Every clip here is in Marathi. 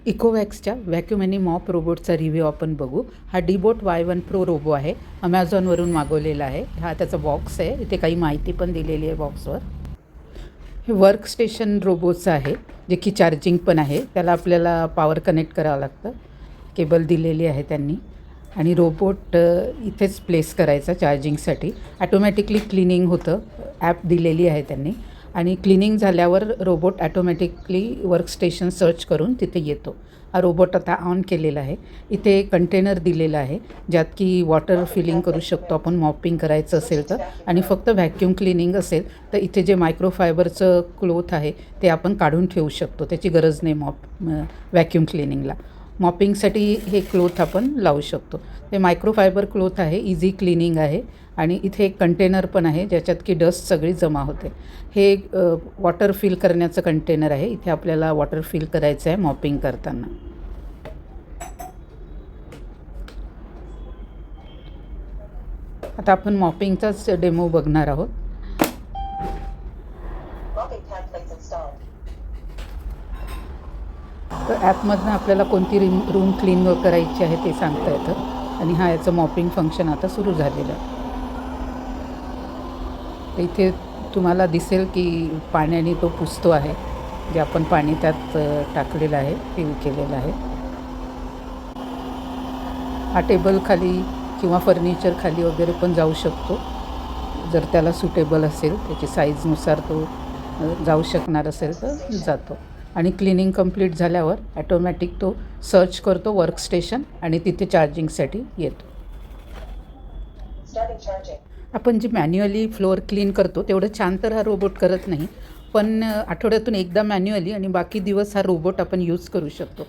इकोवॅक्सच्या व्हॅक्यूम आणि मॉप रोबोटचा रिव्ह्यू आपण बघू. हा डीबोट Y1 प्रो रोबो आहे. अमेझॉनवरून मागवलेला आहे. हा त्याचा बॉक्स आहे. इथे काही माहिती पण दिलेली आहे बॉक्सवर. हे वर्क स्टेशन रोबोचं आहे, जे की चार्जिंग पण आहे. त्याला आपल्याला पॉवर कनेक्ट करावं लागतं. केबल दिलेली आहे त्यांनी. आणि रोबोट इथेच प्लेस करायचा चार्जिंगसाठी. ॲटोमॅटिकली क्लिनिंग होतं. ॲप दिलेली आहे त्यांनी. आणि क्लिनिंग झाल्यावर रोबोट ॲटोमॅटिकली वर्कस्टेशन सर्च करून तिथे येतो. हा रोबोट आता ऑन केलेला आहे. इथे कंटेनर दिलेला आहे, ज्यात की वॉटर फिलिंग करू शकतो आपण मॉपिंग करायचं असेल तर. आणि फक्त व्हॅक्यूम क्लिनिंग असेल तर इथे जे मायक्रोफायबरचं क्लोथ आहे ते आपण काढून ठेवू शकतो. त्याची गरज नाही व्हॅक्यूम क्लिनिंगला. मॉपिंगसाठी हे क्लोथ आपण लावू शकतो. ते मायक्रोफायबर क्लोथ आहे, इझी क्लिनिंग आहे. आणि इथे एक कंटेनर पण आहे, ज्याच्यात की डस्ट सगळी जमा होते. हे वॉटर फिल करण्याचं कंटेनर आहे. इथे आपल्याला वॉटर फिल करायचं आहे मॉपिंग करताना. आता आपण मॉपिंगचाच डेमो बघणार आहोत. तर ॲपमधनं आपल्याला कोणती रूम क्लीन करायची आहे ते सांगता येतं. आणि याचं मॉपिंग फंक्शन आता सुरू झालेलं आहे. तर इथे तुम्हाला दिसेल की पाण्याने तो पुसतो आहे, जे आपण पाणी त्यात टाकलेलं आहे, फिल केलेलं आहे. हा टेबल खाली किंवा फर्निचर खाली वगैरे पण जाऊ शकतो, जर त्याला सुटेबल असेल. त्याची साईजनुसार तो जाऊ शकणार असेल तर जातो. आणि क्लिनिंग कंप्लीट झाल्यावर ॲटोमॅटिक तो सर्च करतो वर्कस्टेशन आणि तिथे चार्जिंगसाठी येतो. आपण जे मॅन्युअली फ्लोअर क्लीन करतो तेवढं छान तर हा रोबोट करत नाही, पण आठवड्यातून एकदा मॅन्युअली आणि बाकी दिवस हा रोबोट आपण यूज करू शकतो.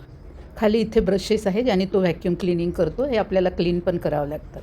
खाली इथे ब्रशेस आहे, ज्याने तो व्हॅक्यूम क्लिनिंग करतो. हे आपल्याला क्लीन पण करावं लागतं.